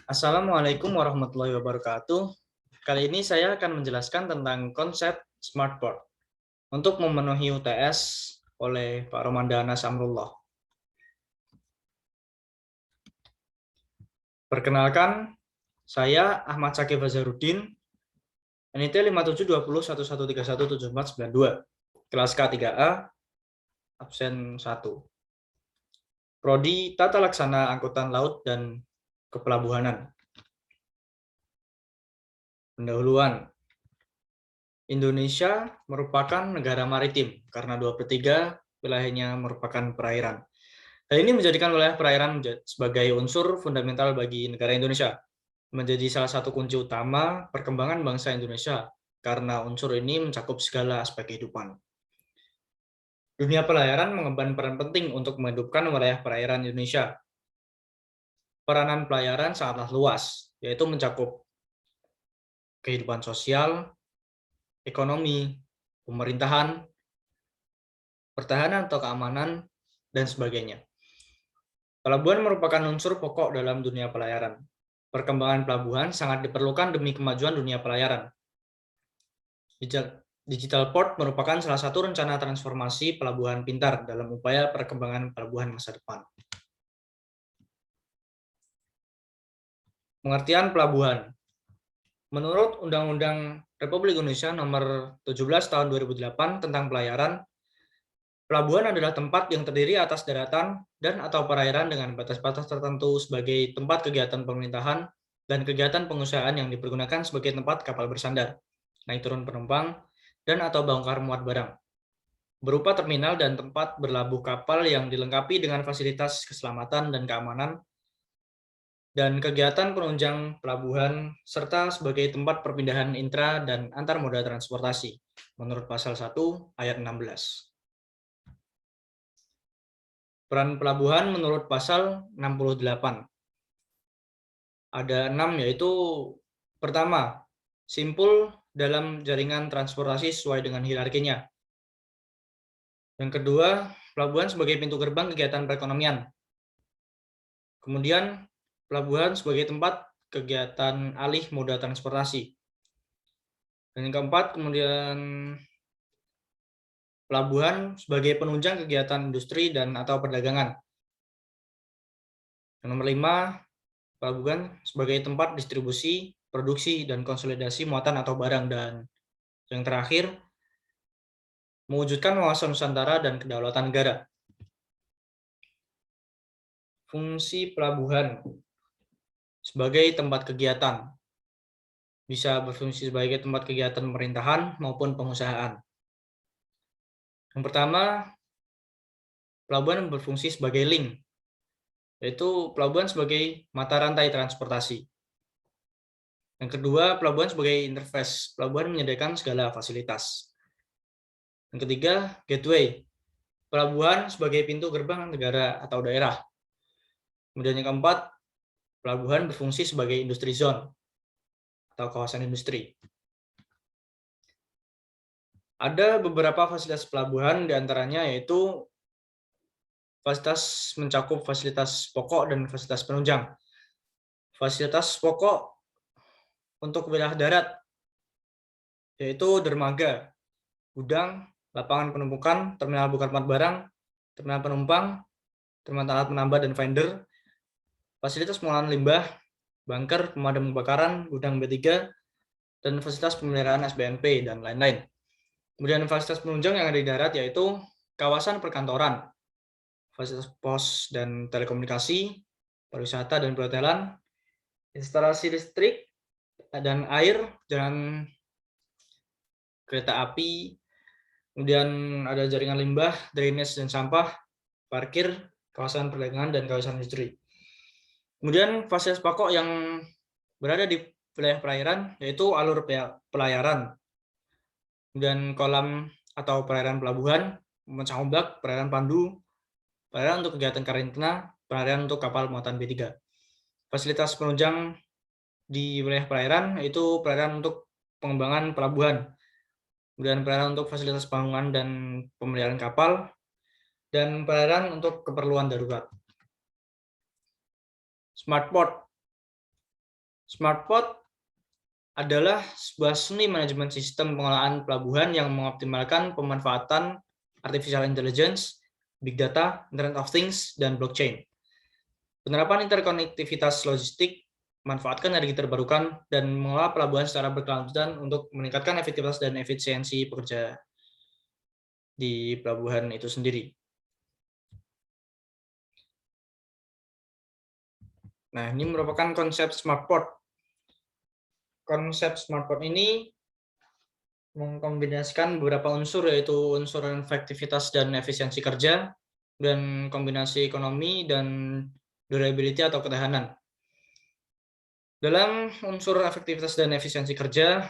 Assalamualaikum warahmatullahi wabarakatuh. Kali ini saya akan menjelaskan tentang konsep smart port untuk memenuhi UTS oleh Pak Romandana Samrullah. Perkenalkan, saya Ahmad Syakib Azharuddin, NIT 572011317492, kelas K3A, absen 1. Prodi Tata Laksana Angkutan Laut dan Kepelabuhanan. Pendahuluan. Indonesia merupakan negara maritim karena 2/3 wilayahnya merupakan perairan. Hal ini menjadikan wilayah perairan sebagai unsur fundamental bagi negara Indonesia, menjadi salah satu kunci utama perkembangan bangsa Indonesia karena unsur ini mencakup segala aspek kehidupan. Dunia pelayaran mengemban peran penting untuk menghidupkan wilayah perairan Indonesia. Peranan pelayaran sangatlah luas, yaitu mencakup kehidupan sosial, ekonomi, pemerintahan, pertahanan atau keamanan, dan sebagainya. Pelabuhan merupakan unsur pokok dalam dunia pelayaran. Perkembangan pelabuhan sangat diperlukan demi kemajuan dunia pelayaran. Digital Port merupakan salah satu rencana transformasi pelabuhan pintar dalam upaya perkembangan pelabuhan masa depan. Pengertian pelabuhan. Menurut Undang-Undang Republik Indonesia Nomor 17 Tahun 2008 tentang pelayaran, pelabuhan adalah tempat yang terdiri atas daratan dan atau perairan dengan batas-batas tertentu sebagai tempat kegiatan pemerintahan dan kegiatan pengusahaan yang dipergunakan sebagai tempat kapal bersandar, naik turun penumpang, dan atau bongkar muat barang. Berupa terminal dan tempat berlabuh kapal yang dilengkapi dengan fasilitas keselamatan dan keamanan, dan kegiatan penunjang pelabuhan, serta sebagai tempat perpindahan intra dan antar moda transportasi, menurut Pasal 1 Ayat 16. Peran pelabuhan menurut Pasal 68. Ada 6, yaitu pertama, simpul dalam jaringan transportasi sesuai dengan hierarkinya. Yang kedua, pelabuhan sebagai pintu gerbang kegiatan perekonomian. Kemudian, pelabuhan sebagai tempat kegiatan alih moda transportasi. Dan yang keempat, kemudian pelabuhan sebagai penunjang kegiatan industri dan atau perdagangan. Yang nomor 5, pelabuhan sebagai tempat distribusi, produksi, dan konsolidasi muatan atau barang. Dan yang terakhir, mewujudkan wawasan Nusantara dan kedaulatan negara. Fungsi pelabuhan sebagai tempat kegiatan. Bisa berfungsi sebagai tempat kegiatan pemerintahan maupun pengusahaan. Yang pertama, pelabuhan berfungsi sebagai link, yaitu pelabuhan sebagai mata rantai transportasi. Yang kedua, pelabuhan sebagai interface. Pelabuhan menyediakan segala fasilitas. Yang ketiga, gateway. Pelabuhan sebagai pintu gerbang negara atau daerah. Kemudian yang keempat, pelabuhan berfungsi sebagai industri zone atau kawasan industri. Ada beberapa fasilitas pelabuhan, diantaranya yaitu fasilitas mencakup fasilitas pokok dan fasilitas penunjang. Fasilitas pokok untuk wilayah darat, yaitu dermaga, gudang, lapangan penumpukan, terminal bongkar muat barang, terminal penumpang, terminal alat menambah dan vendor, fasilitas pengolahan limbah, bunker, pemadam kebakaran, gudang B3, dan fasilitas pemeliharaan SBNP, dan lain-lain. Kemudian fasilitas penunjang yang ada di darat yaitu kawasan perkantoran, fasilitas pos dan telekomunikasi, pariwisata dan perhotelan, instalasi listrik dan air, jalan kereta api, kemudian ada jaringan limbah, drainase dan sampah, parkir, kawasan perdagangan, dan kawasan industri. Kemudian fasilitas pokok yang berada di wilayah perairan yaitu alur pelayaran, kemudian kolam atau perairan pelabuhan, pemecah ombak, perairan pandu, perairan untuk kegiatan karantina, perairan untuk kapal muatan B3. Fasilitas penunjang di wilayah perairan yaitu perairan untuk pengembangan pelabuhan, kemudian perairan untuk fasilitas bangunan dan pemeliharaan kapal, dan perairan untuk keperluan darurat. Smart port. SmartPort adalah sebuah seni manajemen sistem pengelolaan pelabuhan yang mengoptimalkan pemanfaatan artificial intelligence, big data, Internet of Things, dan blockchain. Penerapan interkonektivitas logistik, manfaatkan energi terbarukan, dan mengelola pelabuhan secara berkelanjutan untuk meningkatkan efektivitas dan efisiensi pekerja di pelabuhan itu sendiri. Nah, ini merupakan konsep SmartPort. Konsep SmartPort ini mengkombinasikan beberapa unsur, yaitu unsur efektivitas dan efisiensi kerja, dan kombinasi ekonomi dan durability atau ketahanan. Dalam unsur efektivitas dan efisiensi kerja,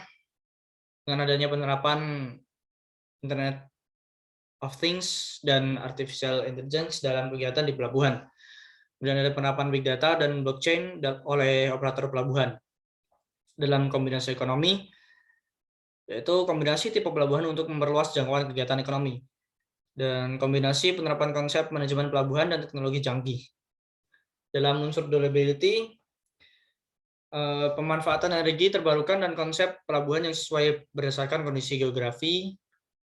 dengan adanya penerapan Internet of Things dan Artificial Intelligence dalam kegiatan di pelabuhan. Kemudian ada penerapan Big Data dan Blockchain oleh operator pelabuhan. Dalam kombinasi ekonomi, yaitu kombinasi tipe pelabuhan untuk memperluas jangkauan kegiatan ekonomi. Dan kombinasi penerapan konsep manajemen pelabuhan dan teknologi canggih. Dalam unsur durability, pemanfaatan energi terbarukan dan konsep pelabuhan yang sesuai berdasarkan kondisi geografi,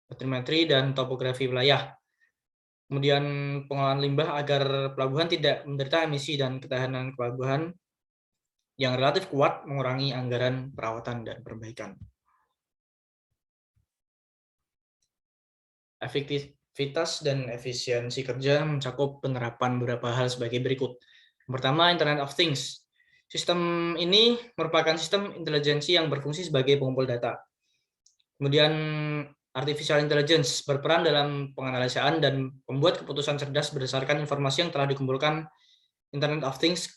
barometri, dan topografi wilayah. Kemudian pengelolaan limbah agar pelabuhan tidak menderita emisi, dan ketahanan pelabuhan yang relatif kuat mengurangi anggaran perawatan dan perbaikan. Efektivitas dan efisiensi kerja mencakup penerapan beberapa hal sebagai berikut. Yang pertama, Internet of Things. Sistem ini merupakan sistem intelijensi yang berfungsi sebagai pengumpul data. Kemudian Artificial Intelligence berperan dalam penganalisaan dan membuat keputusan cerdas berdasarkan informasi yang telah dikumpulkan. Internet of Things.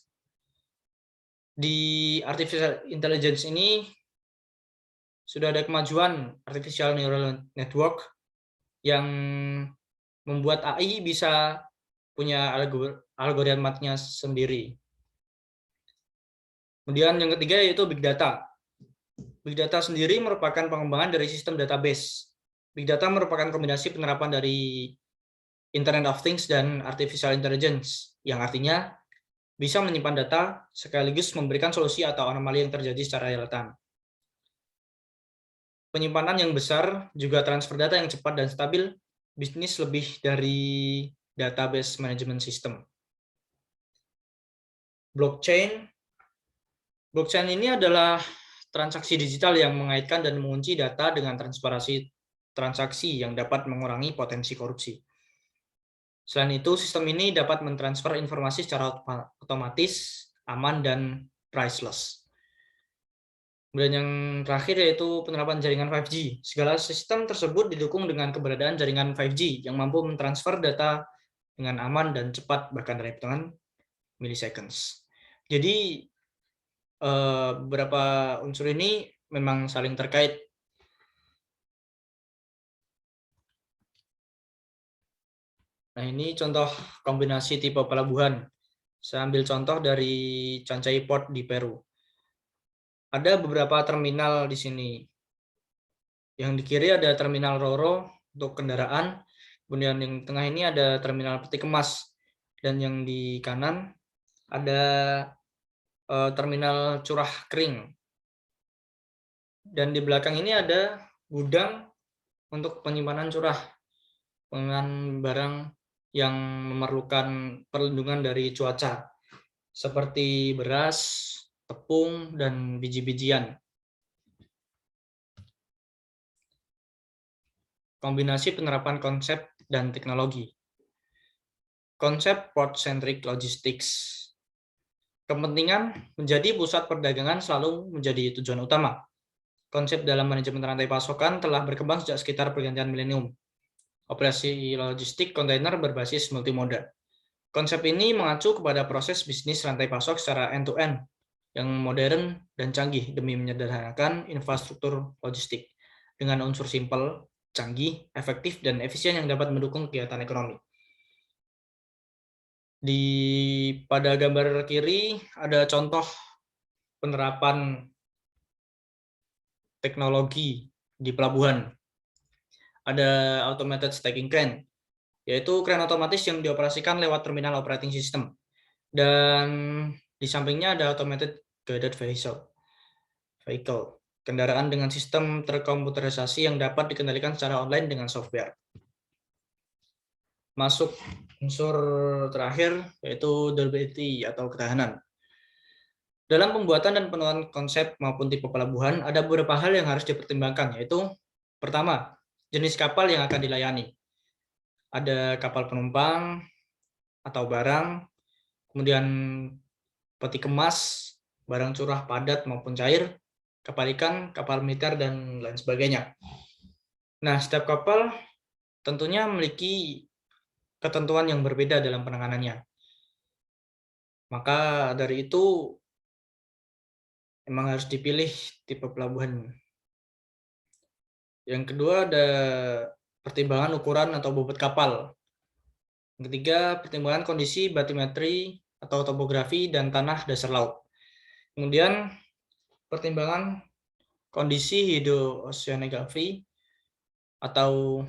Di Artificial Intelligence ini sudah ada kemajuan Artificial Neural Network yang membuat AI bisa punya algoritmanya sendiri. Kemudian yang ketiga yaitu Big Data. Big Data sendiri merupakan pengembangan dari sistem database. Big Data merupakan kombinasi penerapan dari Internet of Things dan Artificial Intelligence, yang artinya bisa menyimpan data sekaligus memberikan solusi atau anomali yang terjadi secara real-time. Penyimpanan yang besar, juga transfer data yang cepat dan stabil, bisnis lebih dari database management system. Blockchain. Blockchain ini adalah transaksi digital yang mengaitkan dan mengunci data dengan transparansi transaksi yang dapat mengurangi potensi korupsi. Selain itu, sistem ini dapat mentransfer informasi secara otomatis, aman, dan priceless. Kemudian yang terakhir yaitu penerapan jaringan 5G. Segala sistem tersebut didukung dengan keberadaan jaringan 5G yang mampu mentransfer data dengan aman dan cepat, bahkan dalam hitungan milliseconds. Jadi beberapa unsur ini memang saling terkait. Nah, ini contoh kombinasi tipe pelabuhan. Saya ambil contoh dari Chancay Port di Peru. Ada beberapa terminal di sini. Yang di kiri ada terminal Ro-Ro untuk kendaraan, kemudian yang tengah ini ada terminal peti kemas, dan yang di kanan ada terminal curah kering. Dan di belakang ini ada gudang untuk penyimpanan curah dengan barang yang memerlukan perlindungan dari cuaca, seperti beras, tepung, dan biji-bijian. Kombinasi penerapan konsep dan teknologi. Konsep port-centric logistics. Kepentingan menjadi pusat perdagangan selalu menjadi tujuan utama. Konsep dalam manajemen rantai pasokan telah berkembang sejak sekitar pergantian milenium. Operasi logistik kontainer berbasis multimoda. Konsep ini mengacu kepada proses bisnis rantai pasok secara end-to-end yang modern dan canggih demi menyederhanakan infrastruktur logistik dengan unsur simpel, canggih, efektif, dan efisien yang dapat mendukung kegiatan ekonomi. Pada gambar kiri ada contoh penerapan teknologi di pelabuhan. Ada automated stacking crane, yaitu kren otomatis yang dioperasikan lewat terminal operating system. Dan di sampingnya ada automated guided vessel. vehicle, kendaraan dengan sistem terkomputerisasi yang dapat dikendalikan secara online dengan software. Masuk unsur terakhir, yaitu durability atau ketahanan. Dalam pembuatan dan penurunan konsep maupun tipe pelabuhan, ada beberapa hal yang harus dipertimbangkan, yaitu pertama, jenis kapal yang akan dilayani. Ada kapal penumpang atau barang, kemudian peti kemas, barang curah padat maupun cair, kapal ikan, kapal militer, dan lain sebagainya. Nah, setiap kapal tentunya memiliki ketentuan yang berbeda dalam penanganannya. Maka dari itu, memang harus dipilih tipe pelabuhan. Yang kedua ada pertimbangan ukuran atau bobot kapal. Yang ketiga, pertimbangan kondisi batimetri atau topografi dan tanah dasar laut. Kemudian, pertimbangan kondisi hidrooceanography atau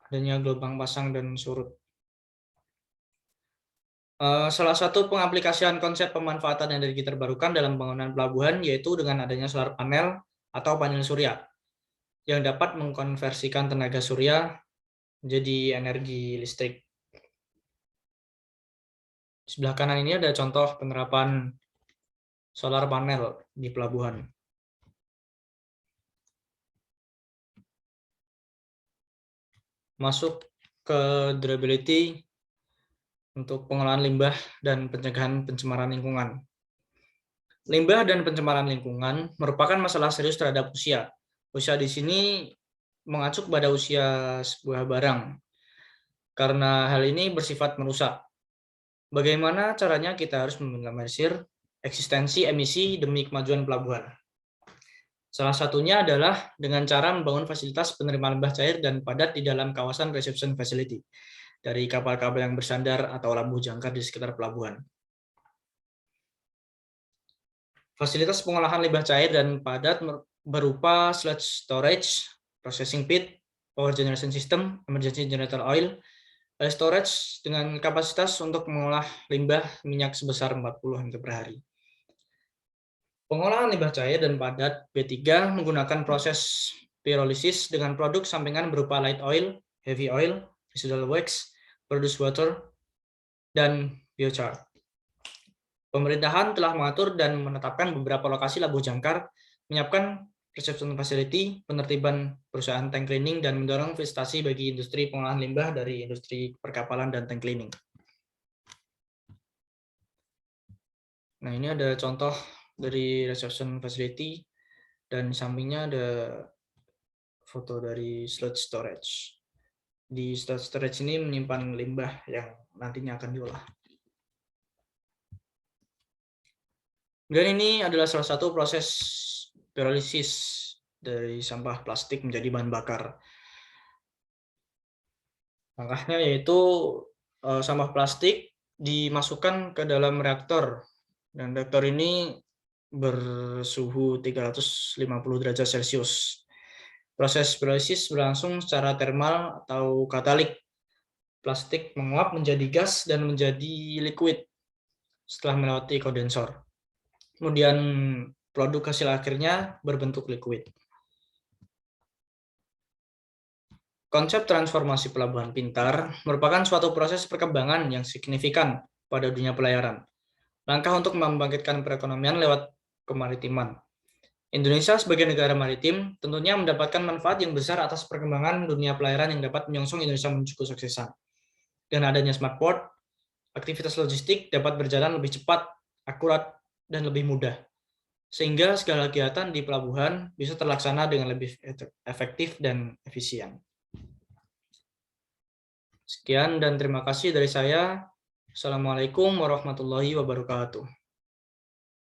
adanya gelombang pasang dan surut. Salah satu pengaplikasian konsep pemanfaatan energi terbarukan dalam bangunan pelabuhan yaitu dengan adanya solar panel atau panel surya yang dapat mengkonversikan tenaga surya menjadi energi listrik. Di sebelah kanan ini ada contoh penerapan solar panel di pelabuhan. Masuk ke durability untuk pengolahan limbah dan pencegahan pencemaran lingkungan. Limbah dan pencemaran lingkungan merupakan masalah serius terhadap usia. Usia di sini mengacu pada usia sebuah barang, karena hal ini bersifat merusak. Bagaimana caranya kita harus meminimalisir eksistensi emisi demi kemajuan pelabuhan? Salah satunya adalah dengan cara membangun fasilitas penerima limbah cair dan padat di dalam kawasan reception facility dari kapal-kapal yang bersandar atau labuh jangkar di sekitar pelabuhan. Fasilitas pengolahan limbah cair dan padat berupa sludge storage, processing pit, power generation system, emergency generator oil, storage dengan kapasitas untuk mengolah limbah minyak sebesar 40 liter per hari. Pengolahan limbah cair dan padat B3 menggunakan proses pyrolysis dengan produk sampingan berupa light oil, heavy oil, residual wax, produced water, dan biochar. Pemerintahan telah mengatur dan menetapkan beberapa lokasi labuh jangkar, menyiapkan reception facility, penertiban perusahaan tank cleaning, dan mendorong investasi bagi industri pengolahan limbah dari industri perkapalan dan tank cleaning. Nah, ini ada contoh dari reception facility, dan di sampingnya ada foto dari sludge storage. Di sludge storage ini menyimpan limbah yang nantinya akan diolah. Dan ini adalah salah satu proses pyrolysis dari sampah plastik menjadi bahan bakar. Langkahnya yaitu sampah plastik dimasukkan ke dalam reaktor, dan reaktor ini bersuhu 350 derajat Celcius. Proses pyrolysis berlangsung secara termal atau katalik. Plastik menguap menjadi gas dan menjadi liquid setelah melewati kondensor. Kemudian produk hasil akhirnya berbentuk liquid. Konsep transformasi pelabuhan pintar merupakan suatu proses perkembangan yang signifikan pada dunia pelayaran. Langkah untuk membangkitkan perekonomian lewat kemaritiman. Indonesia sebagai negara maritim tentunya mendapatkan manfaat yang besar atas perkembangan dunia pelayaran yang dapat menyongsong Indonesia menuju kesuksesan. Dengan adanya smart port, aktivitas logistik dapat berjalan lebih cepat, akurat, dan lebih mudah, sehingga segala kegiatan di pelabuhan bisa terlaksana dengan lebih efektif dan efisien. Sekian dan terima kasih dari saya. Assalamualaikum warahmatullahi wabarakatuh.